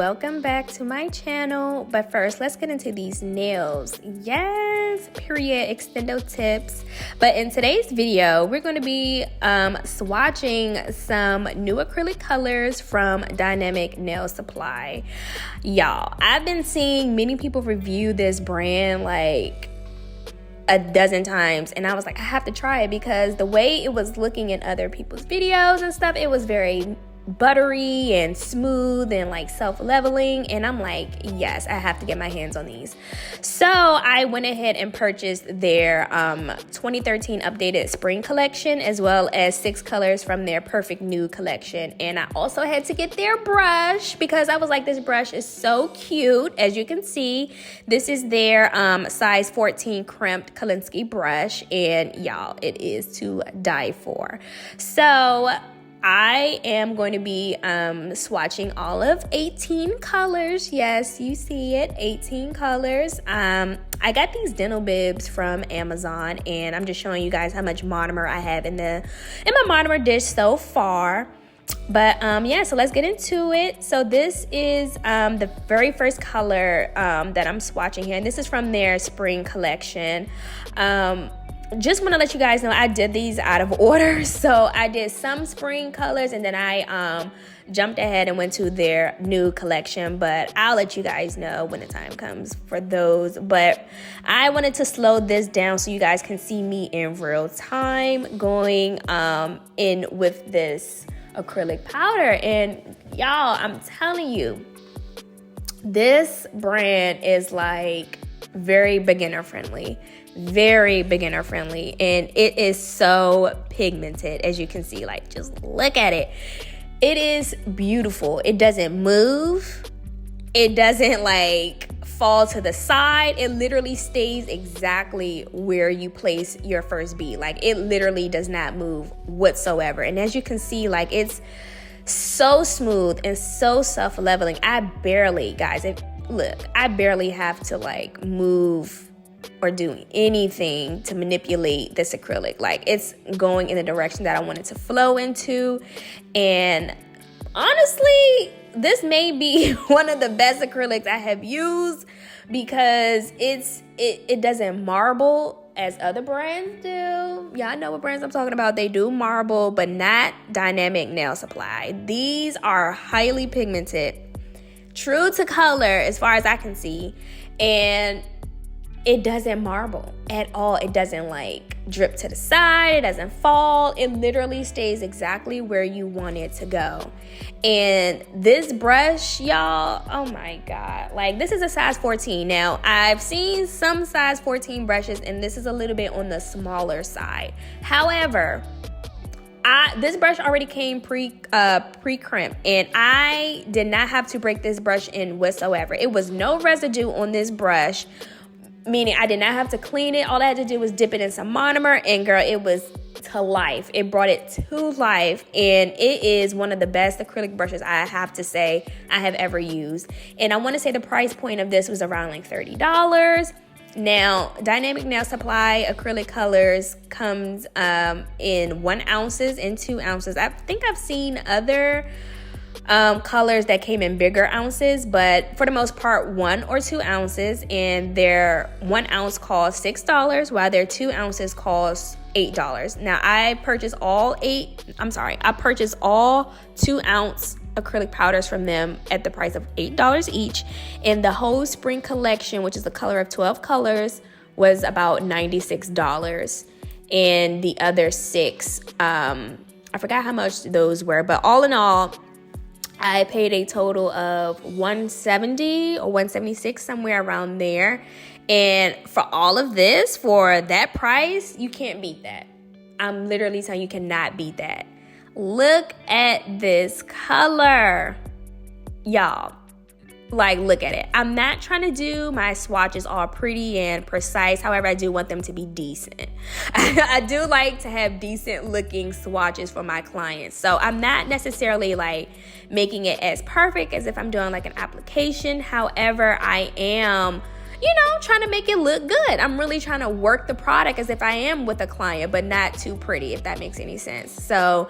welcome back to my channel. But first, let's get into these nails. Yes, period, extendo tips. But in today's video, we're going to be swatching some new acrylic colors from Dynamic Nail Supply. Y'all, I've been seeing many people review this brand like a dozen times, and I was like, I have to try it because the way it was looking in other people's videos and stuff, it was very buttery and smooth and like self-leveling, and I'm like, yes, I have to get my hands on these. So I went ahead and purchased their 2013 updated spring collection, as well as 6 colors from their perfect nude collection. And I also had to get their brush because I was like, this brush is so cute. As you can see, this is their size 14 crimped 𝐀𝐦𝐚𝐳𝐨𝐧 brush, and y'all, it is to die for. So I am going to be swatching all of 18 colors. Yes, you see it, 18 colors. I got these dental bibs from Amazon, and I'm just showing you guys how much monomer I have in my monomer dish so far. But yeah, so let's get into it. So this is the very first color that I'm swatching here, and this is from their spring collection. Just want to let you guys know I did these out of order. So I did some spring colors, and then I jumped ahead and went to their new collection, but I'll let you guys know when the time comes for those. But I wanted to slow this down so you guys can see me in real time going in with this acrylic powder. And y'all, I'm telling you, this brand is like very beginner friendly, and it is so pigmented. As you can see, like, just look at it. It is beautiful. It doesn't move, it doesn't like fall to the side. It literally stays exactly where you place your first bead. Like, it literally does not move whatsoever. And as you can see, like, it's so smooth and so self-leveling. I barely have to like move or do anything to manipulate this acrylic. Like, it's going in the direction that I want it to flow into. And honestly, this may be one of the best acrylics I have used because it doesn't marble as other brands do. Y'all know what brands I'm talking about. They do marble, but not Dynamic Nail Supply. These are highly pigmented, true to color as far as I can see, and it doesn't marble at all. It doesn't like drip to the side. It doesn't fall. It literally stays exactly where you want it to go. And this brush, y'all, oh my God. Like, this is a size 14. Now, I've seen some size 14 brushes, and this is a little bit on the smaller side. However, this brush already came pre-crimped, and I did not have to break this brush in whatsoever. It was no residue on this brush, meaning I did not have to clean it. All I had to do was dip it in some monomer, and girl, it was to life. It brought it to life, and it is one of the best acrylic brushes I have to say I have ever used. And I want to say the price point of this was around like $30. Now, Dynamic Nail Supply acrylic colors comes in 1 ounces and 2 ounces. I think I've seen other colors that came in bigger ounces, but for the most part 1 or 2 ounces, and their 1 ounce costs $6 while their 2 ounces cost $8. Now, I purchased all 2 ounce acrylic powders from them at the price of $8 each, and the whole spring collection, which is the color of 12 colors, was about $96, and the other 6 I forgot how much those were, but all in all I paid a total of $170 or $176, somewhere around there. And for all of this, for that price, you can't beat that. I'm literally telling you, cannot beat that. Look at this color, y'all. Like, look at it. I'm not trying to do my swatches all pretty and precise. However, I do want them to be decent. I do like to have decent looking swatches for my clients. So I'm not necessarily like making it as perfect as if I'm doing like an application. However, I am, trying to make it look good. I'm really trying to work the product as if I am with a client, but not too pretty, if that makes any sense. So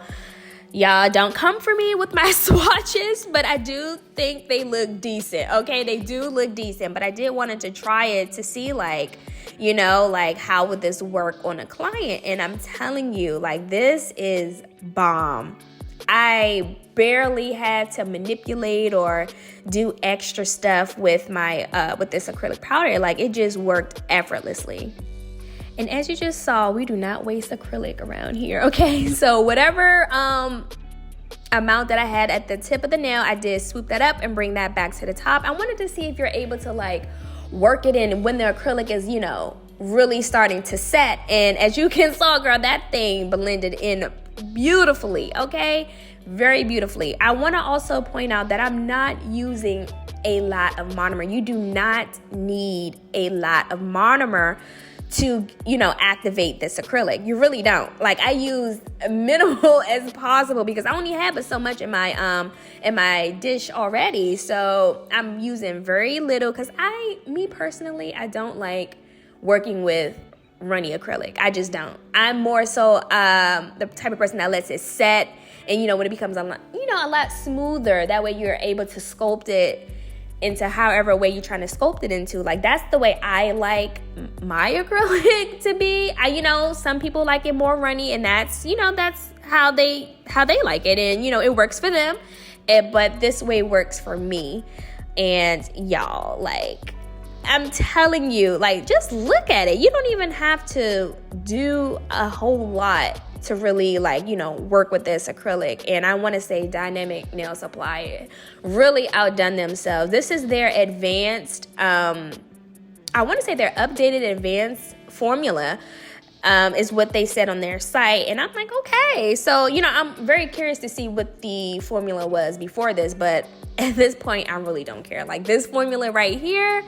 Y'all don't come for me with my swatches, but I do think they look decent, okay? They do look decent, but I did wanted to try it to see, like, you know, like, how would this work on a client? And I'm telling you, like, this is bomb. I barely had to manipulate or do extra stuff with my with this acrylic powder. Like, it just worked effortlessly. And as you just saw, we do not waste acrylic around here, okay? So whatever amount that I had at the tip of the nail, I did swoop that up and bring that back to the top. I wanted to see if you're able to, like, work it in when the acrylic is, you know, really starting to set. And as you can saw, girl, that thing blended in beautifully, okay? Very beautifully. I want to also point out that I'm not using a lot of monomer. You do not need a lot of monomer to, you know, activate this acrylic. You really don't. Like, I use minimal as possible because I only have but so much in my dish already. So I'm using very little because me personally, I don't like working with runny acrylic. I just don't. I'm more so the type of person that lets it set, and, you know, when it becomes a lot smoother, that way you're able to sculpt it into however way you're trying to sculpt it into. Like, that's the way I like my acrylic to be. You know, some people like it more runny, and that's, you know, that's how they like it, and, you know, it works for them. But this way works for me. And y'all, like, I'm telling you, like, just look at it. You don't even have to do a whole lot to really, like, you know, work with this acrylic. And I want to say Dynamic Nail Supply really outdone themselves. This is their advanced, I want to say their updated advanced formula is what they said on their site. And I'm like, okay. So, you know, I'm very curious to see what the formula was before this. But at this point, I really don't care. Like, this formula right here,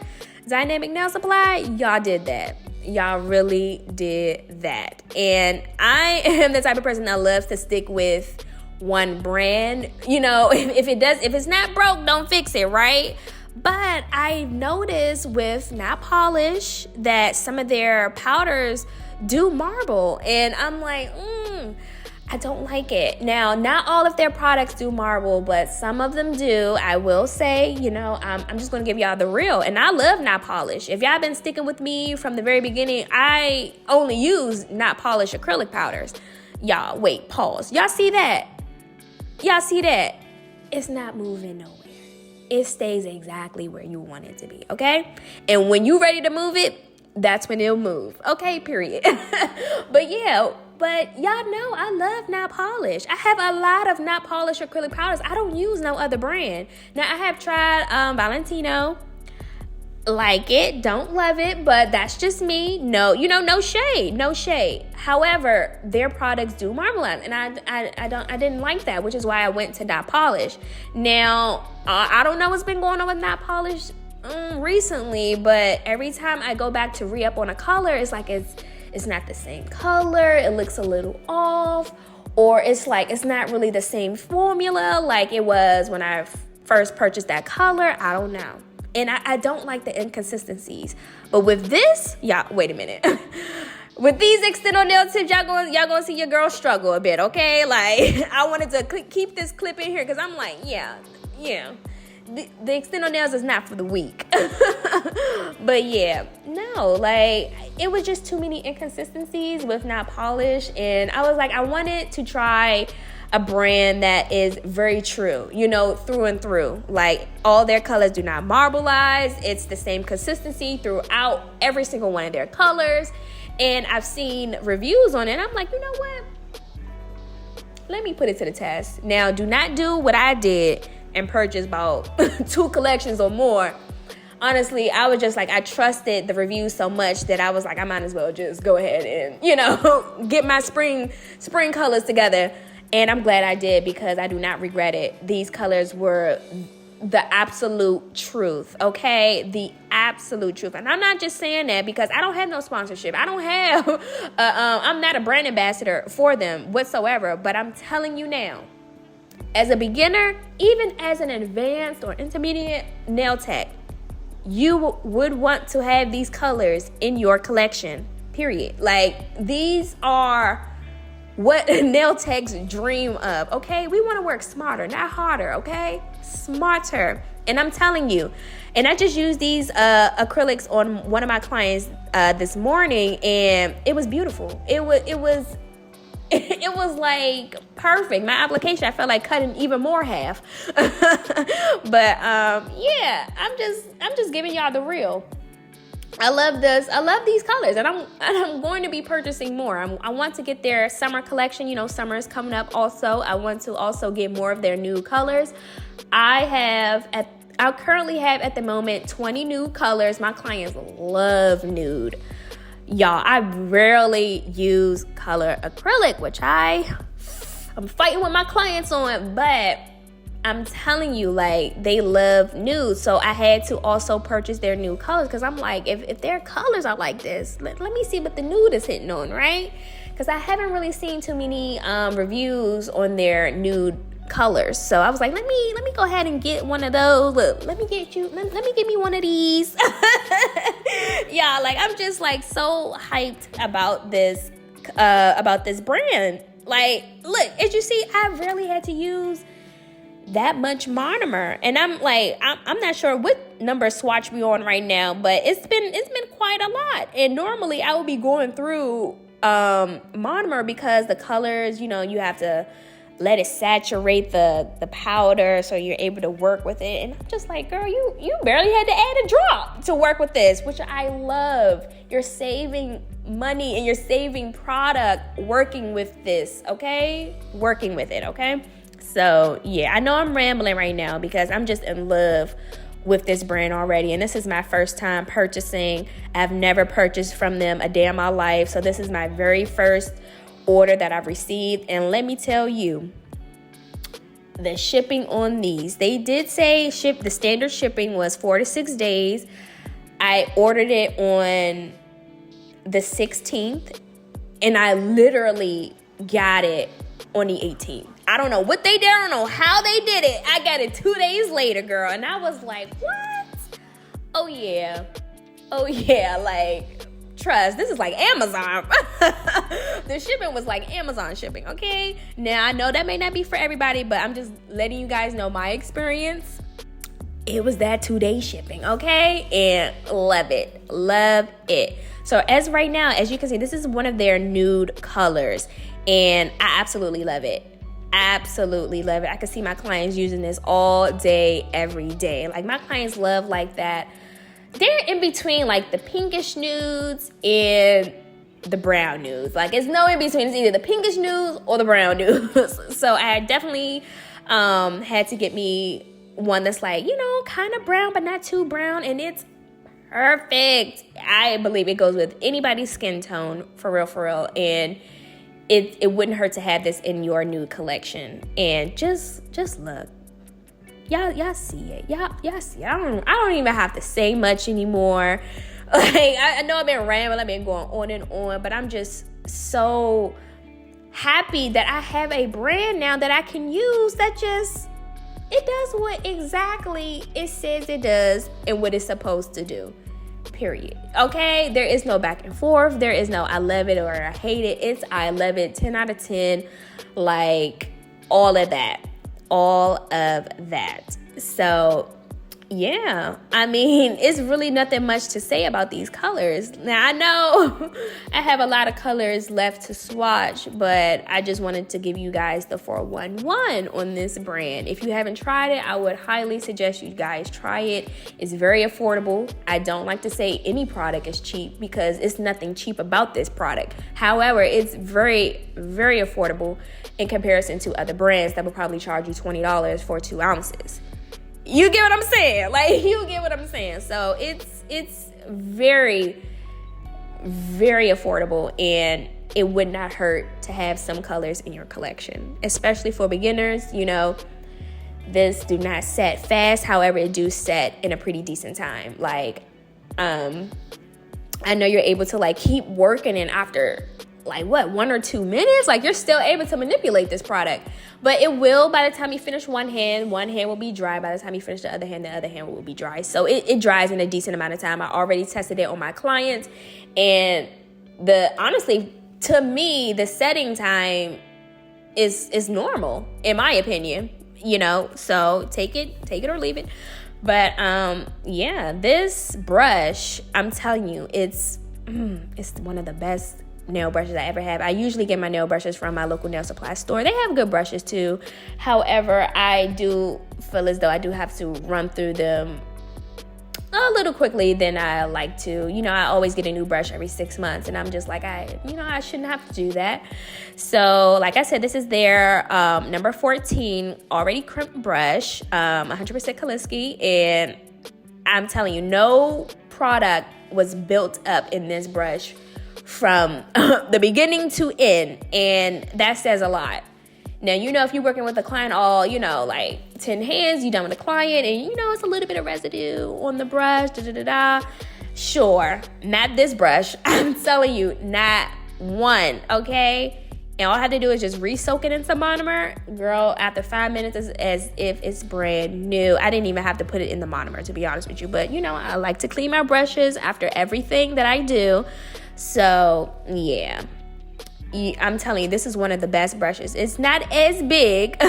Dynamic Nail Supply, y'all did that. Y'all really did that. And I am the type of person that loves to stick with one brand. You know, if it's not broke, don't fix it, right? But I noticed with nail polish that some of their powders do marble, and I'm like, I don't like it. Now, not all of their products do marble, but some of them do. I will say, you know, I'm just going to give y'all the real. And I love nail polish. If y'all been sticking with me from the very beginning, I only use nail polish acrylic powders. Y'all, wait, pause. Y'all see that? Y'all see that? It's not moving nowhere. It stays exactly where you want it to be, okay? And when you ready to move it, that's when it'll move. Okay, period. But yeah, but y'all know I love nail polish. I have a lot of nail polish acrylic powders. I don't use no other brand. Now, I have tried Valentino. Like it, don't love it, but that's just me. No, you know, no shade. However, their products do marmalade, and I didn't like that, which is why I went to nail polish. Now, I don't know what's been going on with nail polish recently, but every time I go back to re-up on a color, it's like it's not the same color. It looks a little off, or it's like it's not really the same formula like it was when I first purchased that color. I don't know. And I don't like the inconsistencies. But with this, y'all, wait a minute. With these external nail tips, y'all gonna see your girl struggle a bit, okay? Like, I wanted to keep this clip in here because I'm like, yeah. The external nails is not for the weak. But yeah, no, like, it was just too many inconsistencies with nail polish. And I was like, I wanted to try a brand that is very true, you know, through and through. Like, all their colors do not marbleize. It's the same consistency throughout every single one of their colors. And I've seen reviews on it, and I'm like, you know what? Let me put it to the test. Now, do not do what I did and purchase about 2 collections or more. Honestly, I was just like, I trusted the reviews so much that I was like, I might as well just go ahead and, you know, get my spring colors together. And I'm glad I did, because I do not regret it. These colors were the absolute truth, okay? The absolute truth. And I'm not just saying that because I don't have no sponsorship. I don't have, I'm not a brand ambassador for them whatsoever. But I'm telling you now, as a beginner, even as an advanced or intermediate nail tech, you would want to have these colors in your collection, period. Like, these are what nail techs dream of, okay? We want to work smarter, not harder, okay? Smarter. And I'm telling you, and I just used these acrylics on one of my clients this morning, and it was beautiful. It was like perfect. My application, I felt like cutting even more half. But yeah, I'm just giving y'all the real. I love this. I love these colors, and I'm going to be purchasing more. I want to get their summer collection. You know, summer is coming up also. I want to also get more of their new colors. I currently have at the moment 20 nude colors. My clients love nude. Y'all, I rarely use color acrylic, which I'm fighting with my clients on, but I'm telling you, like, they love nude. So I had to also purchase their new colors, because I'm like, if their colors are like this, let me see what the nude is hitting on, right? Because I haven't really seen too many reviews on their nude colors. So I was like, let me go ahead and get one of those. Look, let me get me one of these. Yeah, like, I'm just like so hyped about this brand. Like, look, as you see, I rarely had to use that much monomer, and I'm not sure what number Swatch we on right now, but it's been quite a lot. And normally I would be going through monomer, because the colors, you know, you have to let it saturate the powder so you're able to work with it. And I'm just like, girl, you barely had to add a drop to work with this, which I love. You're saving money and you're saving product working with this, okay? Working with it, okay? So yeah, I know I'm rambling right now because I'm just in love with this brand already, and this is my first time purchasing. I've never purchased from them a day in my life, so this is my very first order that I've received. And let me tell you, the shipping on these, they did say the standard shipping was 4 to 6 days. I ordered it on the 16th, and I literally got it on the 18th. I don't know what they did. I don't know how they did it. I got it 2 days later, girl. And I was like, what? Oh, yeah. Like, trust. This is like Amazon. The shipping was like Amazon shipping, okay? Now, I know that may not be for everybody, but I'm just letting you guys know my experience. It was that 2-day shipping, okay? And love it. Love it. So as right now, as you can see, this is one of their nude colors, and I absolutely love it. Absolutely love it. I can see my clients using this all day, every day. Like, my clients love like that. They're in between like the pinkish nudes and the brown nudes. Like, it's no in between. It's either the pinkish nudes or the brown nudes. So I definitely had to get me one that's like, you know, kind of brown but not too brown, and it's perfect. I believe it goes with anybody's skin tone, for real, and it wouldn't hurt to have this in your nude collection. And just look, y'all see it. Y'all see it. I don't even have to say much anymore. Like, I know I've been rambling, I've been going on and on, but I'm just so happy that I have a brand now that I can use that just, it does what exactly it says it does and what it's supposed to do. Period. Okay? There is no back and forth. There is no I love it or I hate it. It's I love it. 10 out of 10. Like, all of that. All of that. So, yeah. I mean, it's really nothing much to say about these colors. Now, I know I have a lot of colors left to swatch, but I just wanted to give you guys the 411 on this brand. If you haven't tried it, I would highly suggest you guys try it. It's very affordable. I don't like to say any product is cheap because it's nothing cheap about this product. However, it's very, very affordable in comparison to other brands that will probably charge you $20 for 2 ounces. You get what I'm saying? Like, you get what I'm saying. So it's very, very affordable, and it would not hurt to have some colors in your collection, especially for beginners. You know, this do not set fast. However, it do set in a pretty decent time. Like, I know you're able to like keep working, and after like 1 or 2 minutes, like, you're still able to manipulate this product. But it will, by the time you finish one hand will be dry. By the time you finish the other hand will be dry. So it dries in a decent amount of time. I already tested it on my clients, and honestly, to me, the setting time is normal, in my opinion, you know, so take it or leave it. But yeah, this brush, I'm telling you, it's one of the best nail brushes I ever have. I usually get my nail brushes from my local nail supply store. They have good brushes too. However, I do feel as though I do have to run through them a little quickly than I like to. You know, I always get a new brush every 6 months, and I'm just like, I shouldn't have to do that. So, like I said, this is their number 14 already crimped brush, 100% 𝐀𝐦𝐚𝐳𝐨𝐧, and I'm telling you, no product was built up in this brush from the beginning to end, and that says a lot. Now, you know, if you're working with a client all, you know, like 10 hands, you're done with the client, and, you know, it's a little bit of residue on the brush, Sure, not this brush. I'm telling you, not one, okay? And all I have to do is just re-soak it in some monomer. Girl, after 5 minutes, it's as if it's brand new. I didn't even have to put it in the monomer, to be honest with you. But, you know, I like to clean my brushes after everything that I do. So, yeah. I'm telling you, this is one of the best brushes. It's not as big,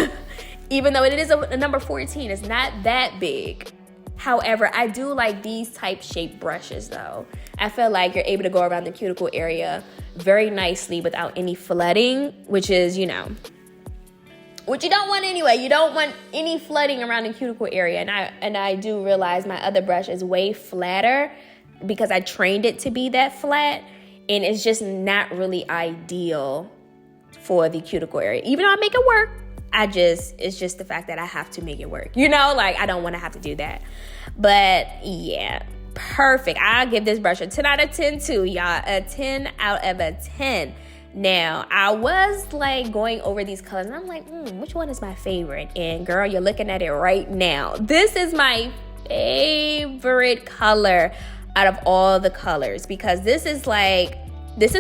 even though it is a number 14. It's not that big. However, I do like these type shaped brushes, though. I feel like you're able to go around the cuticle area very nicely without any flooding, which is, you know, what you don't want anyway. You don't want any flooding around the cuticle area. And I do realize my other brush is way flatter because I trained it to be that flat. And it's just not really ideal for the cuticle area. Even though I make it work, it's just the fact that I have to make it work. You know, like, I don't want to have to do that. But yeah, perfect. I'll give this brush a 10 out of 10 too, y'all. A 10 out of a 10. Now, I was like going over these colors, and I'm like, which one is my favorite? And girl, you're looking at it right now. This is my favorite color out of all the colors, because this is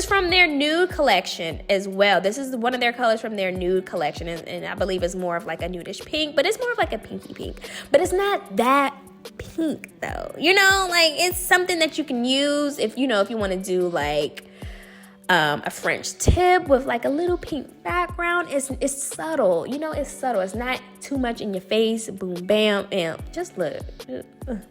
from their nude collection as well. This is one of their colors from their nude collection, and I believe it's more of like a nudish pink, but it's more of like a pinky pink. But it's not that pink though, you know, like, it's something that you can use if you want to do like a French tip with like a little pink background. It's subtle, you know, it's subtle. It's not too much in your face. Boom, bam, and just look.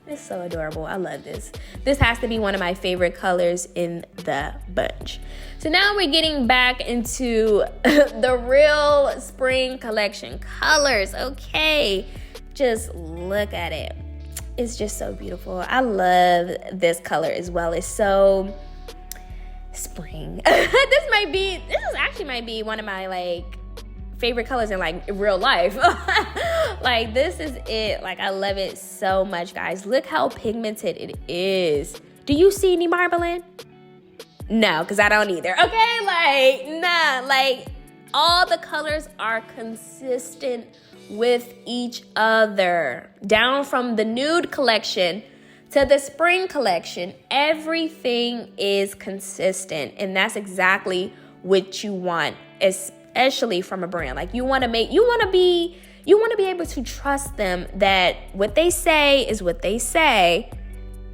It's so adorable. I love this. This has to be one of my favorite colors in the bunch. So now we're getting back into the real spring collection colors. Okay, just look at it. It's just so beautiful. I love this color as well. It's so spring. This actually might be one of my like favorite colors in like real life. Like, this is it. Like, I love it so much, guys. Look how pigmented it is. Do you see any marbling? No, because I don't either. Okay, like, nah, like, all the colors are consistent with each other. Down from the nude collection to the spring collection, everything is consistent, and that's exactly what you want, especially from a brand. Like, you want to be able to trust them that what they say is what they say.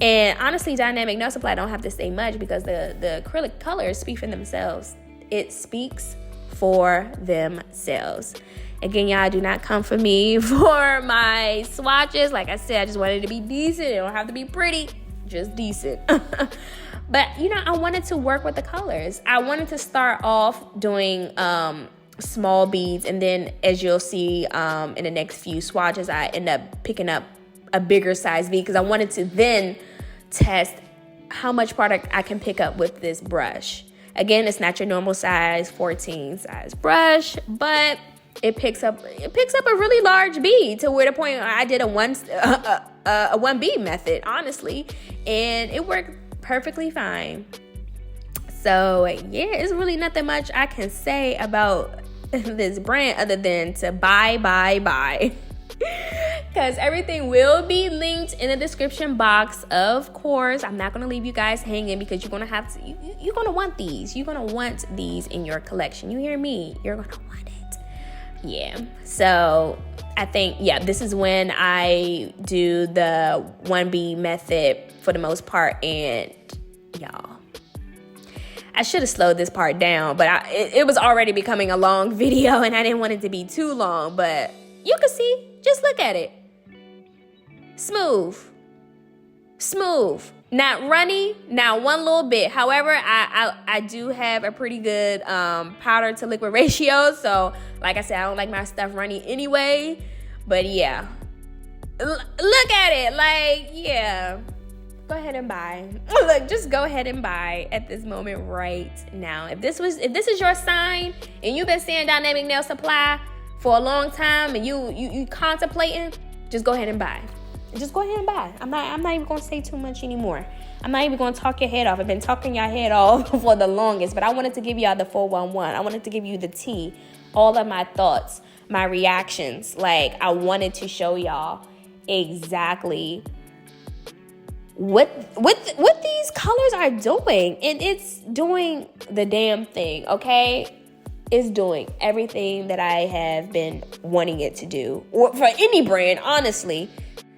And honestly, Dynamic Nail Supply don't have to say much, because the acrylic colors speak for themselves. It speaks for themselves. Again, y'all, do not come for me for my swatches. Like I said, I just wanted it to be decent. It don't have to be pretty, just decent. But, you know, I wanted to work with the colors. I wanted to start off doing small beads, and then, as you'll see in the next few swatches, I end up picking up a bigger size bead, because I wanted to then test how much product I can pick up with this brush. Again, it's not your normal size 14 size brush, but it picks up a really large bead, to where the point I did a one bead method, honestly, and it worked perfectly fine. So yeah, it's really nothing much I can say about this brand other than to buy, because everything will be linked in the description box. Of course, I'm not going to leave you guys hanging, because you're going to want these. You're going to want these in your collection. You hear me? You're going to want it. Yeah. So I think, yeah, this is when I do the 1B method for the most part. And y'all, I should have slowed this part down, but it was already becoming a long video and I didn't want it to be too long, but you can see, just look at it. Smooth. Smooth. Not runny, not one little bit. However, I do have a pretty good powder to liquid ratio, so like I said, I don't like my stuff runny anyway, but yeah. Look at it, like, yeah. Go ahead and buy. Look, just go ahead and buy at this moment right now. If this is your sign and you've been seeing Dynamic Nail Supply for a long time and you contemplating, just go ahead and buy. Just go ahead and buy. I'm not even gonna say too much anymore. I'm not even gonna talk your head off. I've been talking your head off for the longest, but I wanted to give y'all the 411. I wanted to give you the tea, all of my thoughts, my reactions. Like, I wanted to show y'all exactly what these colors are doing, and it's doing the damn thing, okay? It's doing everything that I have been wanting it to do, or for any brand, honestly.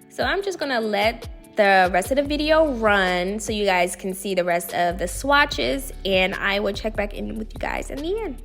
So I'm just gonna let the rest of the video run so you guys can see the rest of the swatches, and I will check back in with you guys in the end.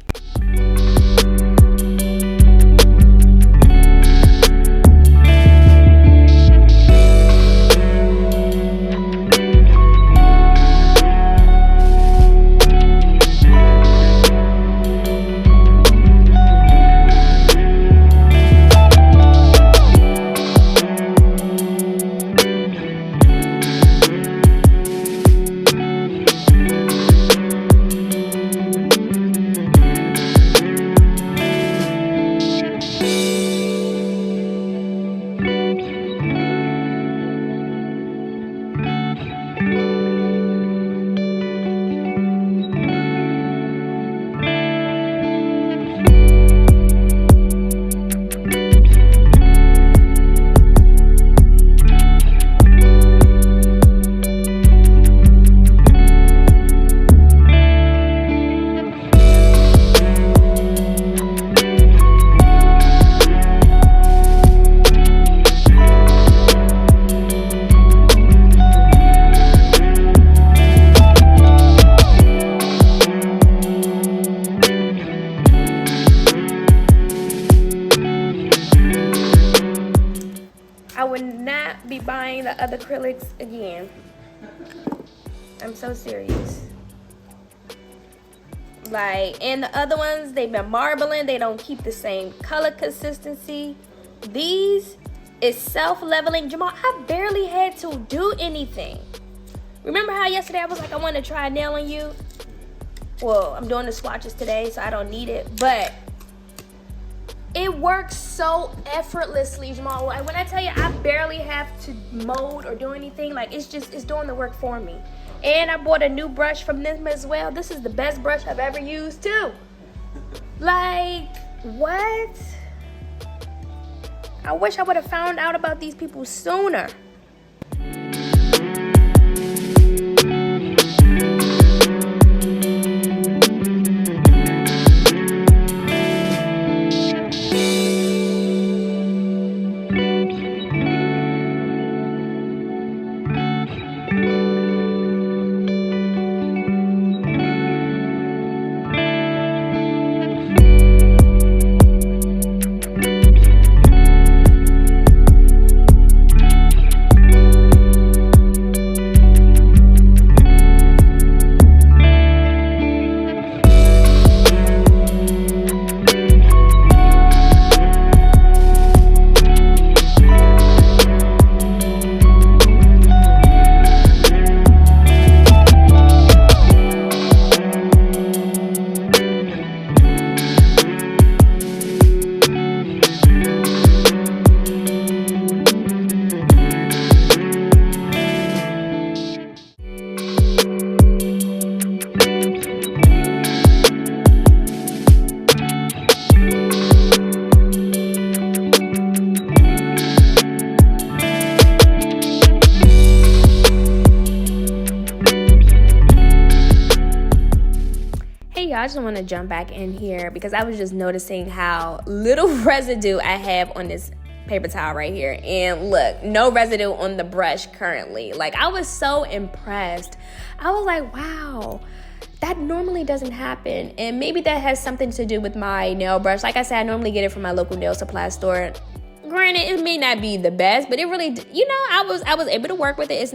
Be buying the other acrylics again. I'm so serious. Like, and the other ones, they've been marbling. They don't keep the same color consistency. These is self-leveling. Jamal, I barely had to do anything. Remember how yesterday I was like, I want to try a nail on you? Well, I'm doing the swatches today, so I don't need it, but it works so effortlessly, Jamal. When I tell you I barely have to mold or do anything, like, it's doing the work for me. And I bought a new brush from them as well. This is the best brush I've ever used too. Like, what? I wish I would have found out about these people sooner. I just want to jump back in here because I was just noticing how little residue I have on this paper towel right here. And look, no residue on the brush currently. Like, I was so impressed. I was like, wow, that normally doesn't happen. And maybe that has something to do with my nail brush. Like I said, I normally get it from my local nail supply store. Granted, it may not be the best, but it really, you know, I was able to work with it.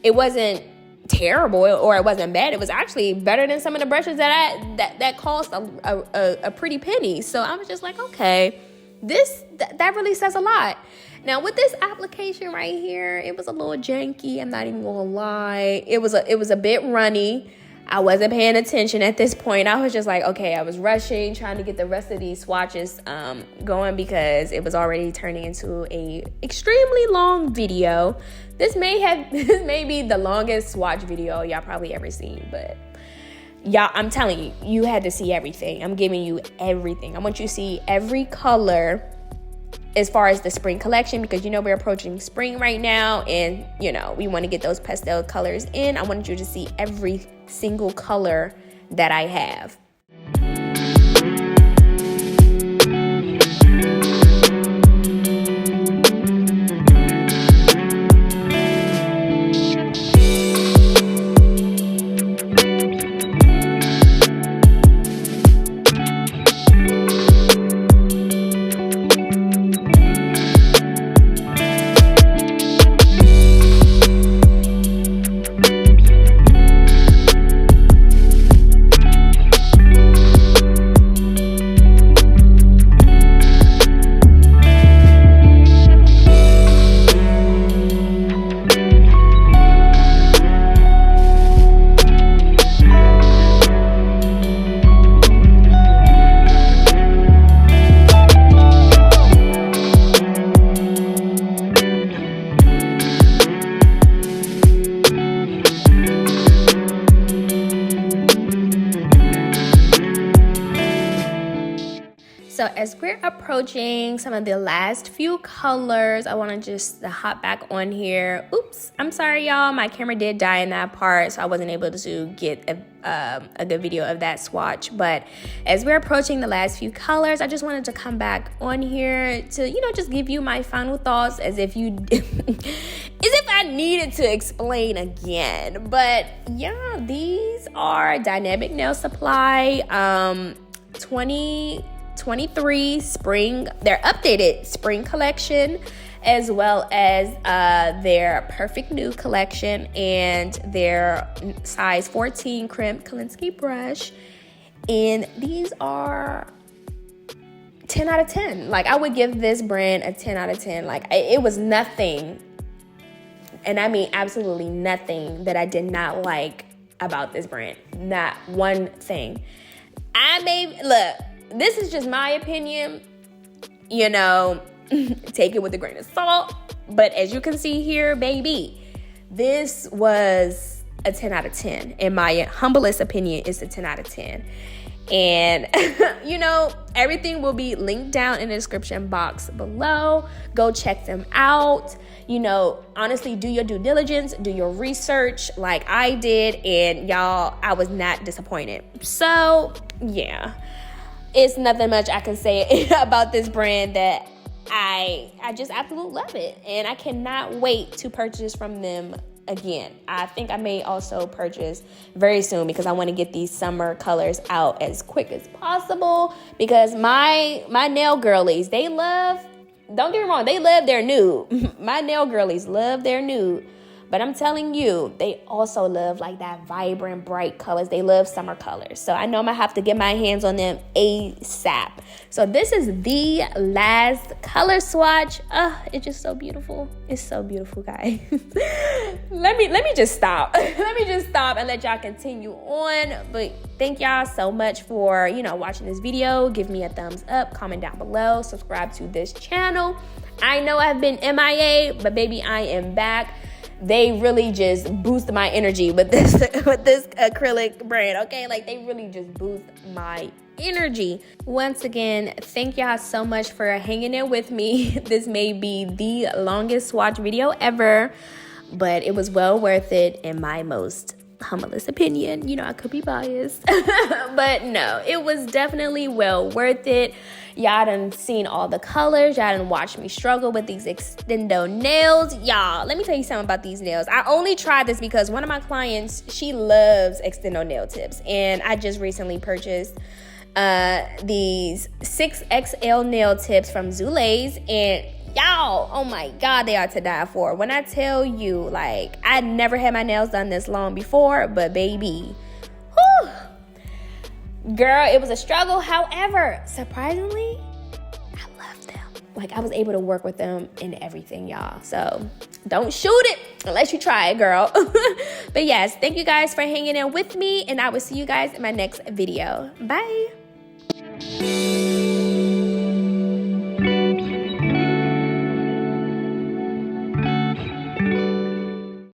It wasn't terrible or it wasn't bad. It was actually better than some of the brushes that cost a pretty penny. So I was just like, okay, that really says a lot. Now with this application right here, it was a little janky. I'm not even gonna lie. It was a bit runny. I wasn't paying attention at this point. I was just like, okay, I was rushing, trying to get the rest of these swatches going because it was already turning into a extremely long video. This may be the longest swatch video y'all probably ever seen, but y'all, I'm telling you, you had to see everything. I'm giving you everything. I want you to see every color as far as the spring collection, because you know we're approaching spring right now, and you know we want to get those pastel colors in. I wanted you to see every single color that I have. So as we're approaching some of the last few colors, I want to just hop back on here. Oops, I'm sorry, y'all. My camera did die in that part, so I wasn't able to get a good video of that swatch. But as we're approaching the last few colors, I just wanted to come back on here to, you know, just give you my final thoughts as if I needed to explain again. But yeah, these are Dynamic Nail Supply 2023 spring, their updated spring collection, as well as their Perfect Nude collection and their size 14 crimp 𝐀𝐦𝐚𝐳𝐨𝐧 brush. And these are 10 out of 10. Like, I would give this brand a 10 out of 10. Like, it was nothing, and I mean absolutely nothing, that I did not like about this brand. Not one thing. Look, this is just my opinion, you know, take it with a grain of salt. But as you can see here, baby, this was a 10 out of 10. In my humblest opinion, it's a 10 out of 10. And, you know, everything will be linked down in the description box below. Go check them out. You know, honestly, do your due diligence, do your research like I did. And y'all, I was not disappointed. So, yeah. It's nothing much I can say about this brand that I just absolutely love it. And I cannot wait to purchase from them again. I think I may also purchase very soon because I want to get these summer colors out as quick as possible, because my nail girlies, they love, don't get me wrong, they love their nude. My nail girlies love their nude. But I'm telling you, they also love like that vibrant, bright colors. They love summer colors. So I know I'm going to have to get my hands on them ASAP. So this is the last color swatch. It's just so beautiful. It's so beautiful, guys. Let me just stop. Let me just stop and let y'all continue on. But thank y'all so much for, you know, watching this video. Give me a thumbs up, comment down below, subscribe to this channel. I know I've been MIA, but baby, I am back. They really just boost my energy with this acrylic brand, okay? Like, they really just boost my energy. Once again, thank y'all so much for hanging in with me. This may be the longest swatch video ever, but it was well worth it in my most humblest opinion. You know, I could be biased. But no, it was definitely well worth it. Y'all done seen all the colors. Y'all done watched me struggle with these extendo nails. Y'all, let me tell you something about these nails. I only tried this because one of my clients, she loves extendo nail tips. And I just recently purchased these 6XL nail tips from 𝐀𝐦𝐬𝐧, and y'all, oh my God, they are to die for. When I tell you, like, I never had my nails done this long before, but baby, whew, girl, it was a struggle. However, surprisingly, I love them. Like, I was able to work with them and everything, y'all. So don't shoot it unless you try it, girl. But yes, thank you guys for hanging in with me, and I will see you guys in my next video. Bye.